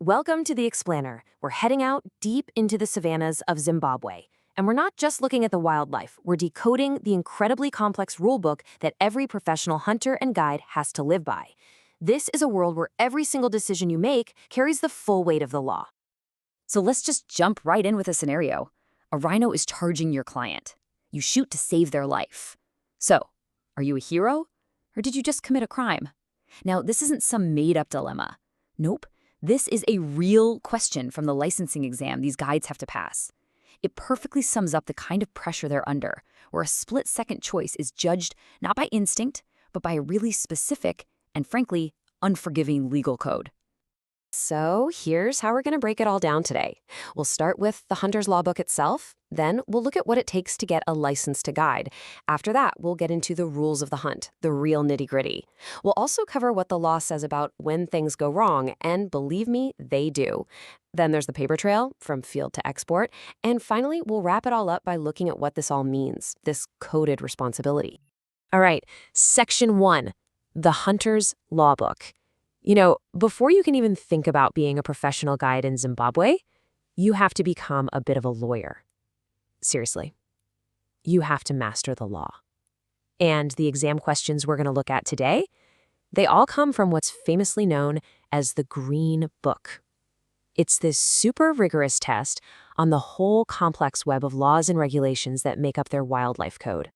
Welcome to the Explainer. We're heading out deep into the savannas of Zimbabwe. And we're not just looking at the wildlife, we're decoding the incredibly complex rulebook that every professional hunter and guide has to live by. This is a world where every single decision you make carries the full weight of the law. So let's just jump right in with a scenario. A rhino is charging your client. You shoot to save their life. So, are you a hero? Or did you just commit a crime? Now, this isn't some made-up dilemma. Nope. This is a real question from the licensing exam these guides have to pass. It perfectly sums up the kind of pressure they're under, where a split-second choice is judged not by instinct, but by a really specific and, frankly, unforgiving legal code. So here's how we're going to break it all down today. We'll start with the hunter's law book itself. Then we'll look at what it takes to get a license to guide. After that, we'll get into the rules of the hunt, the real nitty-gritty. We'll also cover what the law says about when things go wrong, and believe me, they do. Then there's the paper trail, from field to export. And finally, we'll wrap it all up by looking at what this all means, this coded responsibility. All right, Section 1, the hunter's law book. Before you can even think about being a professional guide in Zimbabwe, you have to become a bit of a lawyer. Seriously, you have to master the law. And the exam questions we're going to look at today, they all come from what's famously known as the Green Book. It's this super rigorous test on the whole complex web of laws and regulations that make up their wildlife code.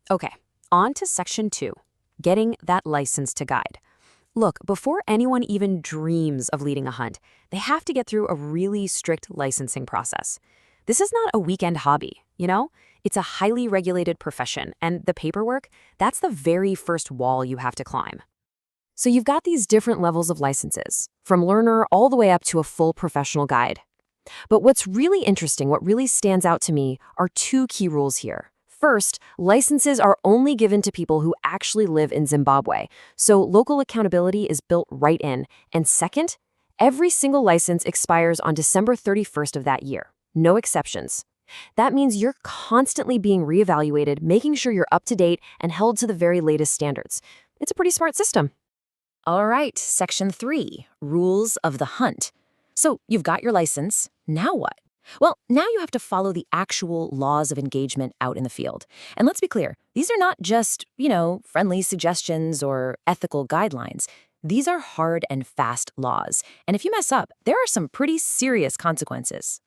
Okay, on to Section 2, getting that license to guide. Look, before anyone even dreams of leading a hunt, they have to get through a really strict licensing process. This is not a weekend hobby, It's a highly regulated profession, and the paperwork, that's the very first wall you have to climb. So you've got these different levels of licenses, from learner all the way up to a full professional guide. But what's really interesting, what really stands out to me, are two key rules here. First, licenses are only given to people who actually live in Zimbabwe, so local accountability is built right in. And second, every single license expires on December 31st of that year. No exceptions. That means you're constantly being reevaluated, making sure you're up to date and held to the very latest standards. It's a pretty smart system. All right, Section 3, rules of the hunt. So you've got your license. Now what? Well, now you have to follow the actual laws of engagement out in the field. And let's be clear, these are not just, friendly suggestions or ethical guidelines. These are hard and fast laws. And if you mess up, there are some pretty serious consequences.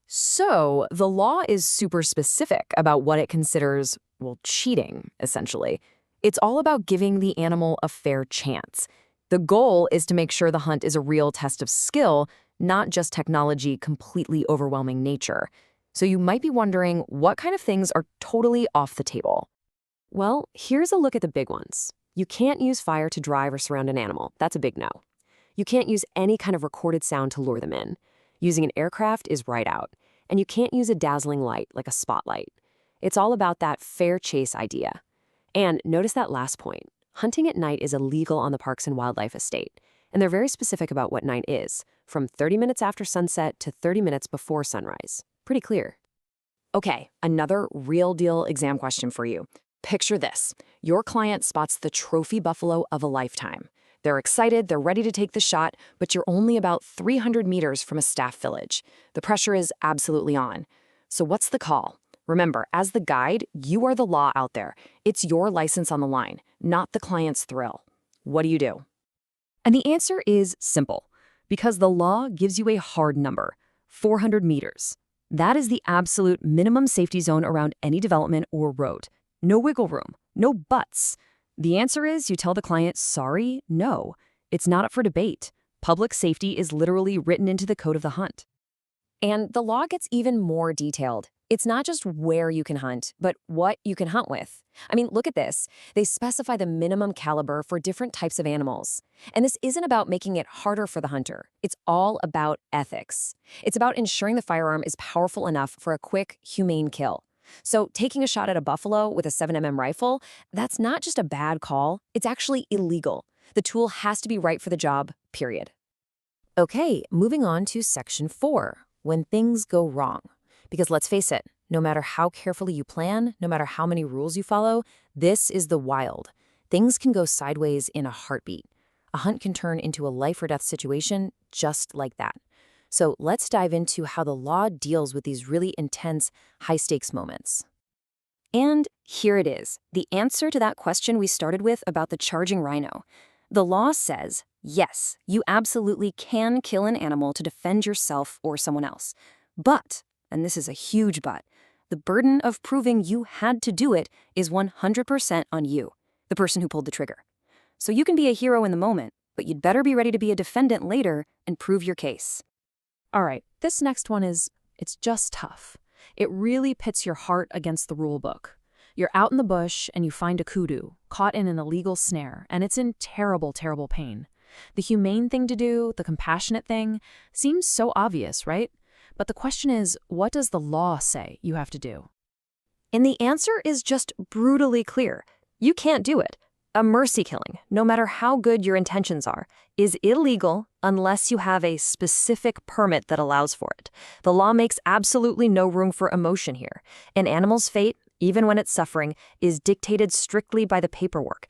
So the law is super specific about what it considers, cheating, essentially. It's all about giving the animal a fair chance. The goal is to make sure the hunt is a real test of skill, not just technology completely overwhelming nature. So you might be wondering what kind of things are totally off the table. Well, here's a look at the big ones. You can't use fire to drive or surround an animal. That's a big no. You can't use any kind of recorded sound to lure them in. Using an aircraft is right out. And you can't use a dazzling light like a spotlight. It's all about that fair chase idea. And notice that last point. Hunting at night is illegal on the Parks and Wildlife Estate. And they're very specific about what night is, from 30 minutes after sunset to 30 minutes before sunrise. Pretty clear. Okay, another real deal exam question for you. Picture this. Your client spots the trophy buffalo of a lifetime. They're excited, they're ready to take the shot, but you're only about 300 meters from a staff village. The pressure is absolutely on. So what's the call? Remember, as the guide, you are the law out there. It's your license on the line, not the client's thrill. What do you do? And the answer is simple, because the law gives you a hard number, 400 meters. That is the absolute minimum safety zone around any development or road. No wiggle room, no buts. The answer is you tell the client, sorry, no. It's not up for debate. Public safety is literally written into the code of the hunt. And the law gets even more detailed. It's not just where you can hunt, but what you can hunt with. I mean, look at this. They specify the minimum caliber for different types of animals. And this isn't about making it harder for the hunter. It's all about ethics. It's about ensuring the firearm is powerful enough for a quick, humane kill. So taking a shot at a buffalo with a 7mm rifle, that's not just a bad call. It's actually illegal. The tool has to be right for the job, period. Okay, moving on to Section 4, when things go wrong. Because let's face it, no matter how carefully you plan, no matter how many rules you follow, this is the wild. Things can go sideways in a heartbeat. A hunt can turn into a life-or-death situation just like that. So let's dive into how the law deals with these really intense, high-stakes moments. And here it is, the answer to that question we started with about the charging rhino. The law says, yes, you absolutely can kill an animal to defend yourself or someone else. But, and this is a huge but, the burden of proving you had to do it is 100% on you, the person who pulled the trigger. So you can be a hero in the moment, but you'd better be ready to be a defendant later and prove your case. All right, this next one it's just tough. It really pits your heart against the rule book. You're out in the bush and you find a kudu, caught in an illegal snare, and it's in terrible, terrible pain. The humane thing to do, the compassionate thing, seems so obvious, right? But the question is, what does the law say you have to do? And the answer is just brutally clear. You can't do it. A mercy killing, no matter how good your intentions are, is illegal unless you have a specific permit that allows for it. The law makes absolutely no room for emotion here. An animal's fate, even when it's suffering, is dictated strictly by the paperwork.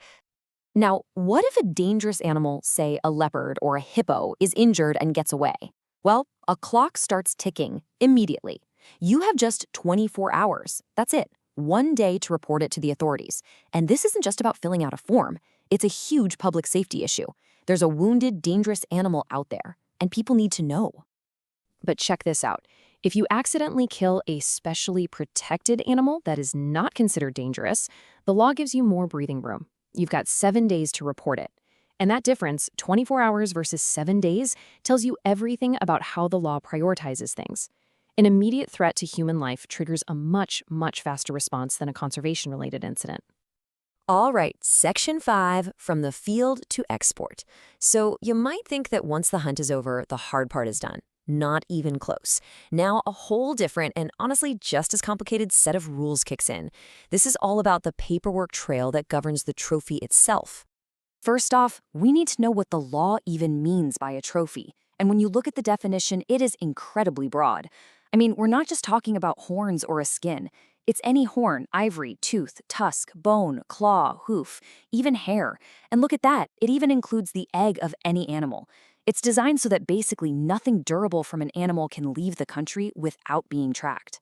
Now, what if a dangerous animal, say a leopard or a hippo, is injured and gets away? Well, a clock starts ticking immediately. You have just 24 hours. That's it. One day to report it to the authorities. And this isn't just about filling out a form. It's a huge public safety issue. There's a wounded, dangerous animal out there, and people need to know. But check this out. If you accidentally kill a specially protected animal that is not considered dangerous, the law gives you more breathing room. You've got 7 days to report it. And that difference, 24 hours versus 7 days, tells you everything about how the law prioritizes things. An immediate threat to human life triggers a much, much faster response than a conservation-related incident. All right, Section 5, from the field to export. So you might think that once the hunt is over, the hard part is done. Not even close. Now a whole different and honestly just as complicated set of rules kicks in. This is all about the paperwork trail that governs the trophy itself. First off, we need to know what the law even means by a trophy. And when you look at the definition, it is incredibly broad. I mean, we're not just talking about horns or a skin. It's any horn, ivory, tooth, tusk, bone, claw, hoof, even hair. And look at that, it even includes the egg of any animal. It's designed so that basically nothing durable from an animal can leave the country without being tracked.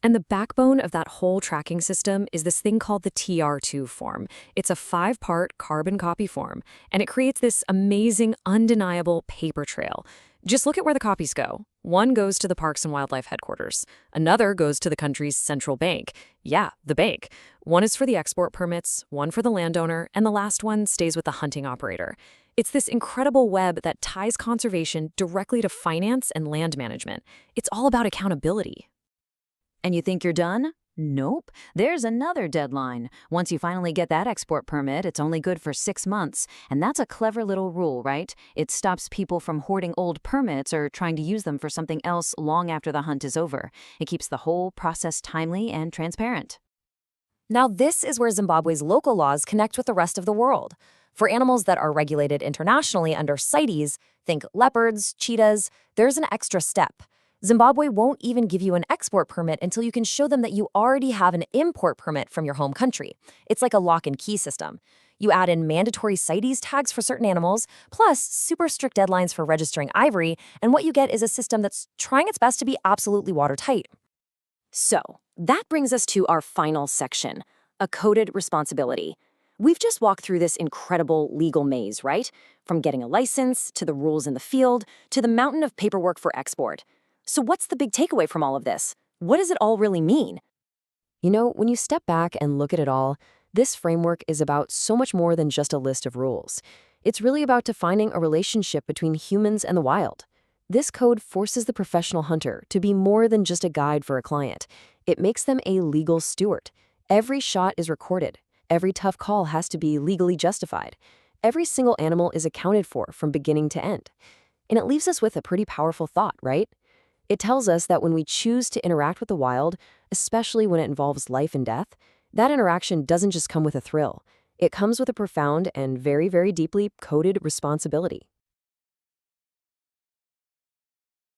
And the backbone of that whole tracking system is this thing called the TR2 form. It's a 5-part carbon copy form, and it creates this amazing, undeniable paper trail. Just look at where the copies go. One goes to the Parks and Wildlife headquarters. Another goes to the country's central bank. Yeah, the bank. One is for the export permits, one for the landowner, and the last one stays with the hunting operator. It's this incredible web that ties conservation directly to finance and land management. It's all about accountability. And you think you're done? Nope. There's another deadline. Once you finally get that export permit, it's only good for 6 months. And that's a clever little rule, right? It stops people from hoarding old permits or trying to use them for something else long after the hunt is over. It keeps the whole process timely and transparent. Now, this is where Zimbabwe's local laws connect with the rest of the world. For animals that are regulated internationally under CITES, think leopards, cheetahs, there's an extra step. Zimbabwe won't even give you an export permit until you can show them that you already have an import permit from your home country. It's like a lock and key system. You add in mandatory CITES tags for certain animals, plus super strict deadlines for registering ivory, and what you get is a system that's trying its best to be absolutely watertight. So, that brings us to our final section, a coded responsibility. We've just walked through this incredible legal maze, right? From getting a license, to the rules in the field, to the mountain of paperwork for export. So what's the big takeaway from all of this? What does it all really mean? You know, when you step back and look at it all, this framework is about so much more than just a list of rules. It's really about defining a relationship between humans and the wild. This code forces the professional hunter to be more than just a guide for a client. It makes them a legal steward. Every shot is recorded. Every tough call has to be legally justified. Every single animal is accounted for from beginning to end. And it leaves us with a pretty powerful thought, right? It tells us that when we choose to interact with the wild, especially when it involves life and death, that interaction doesn't just come with a thrill. It comes with a profound and very, very deeply coded responsibility.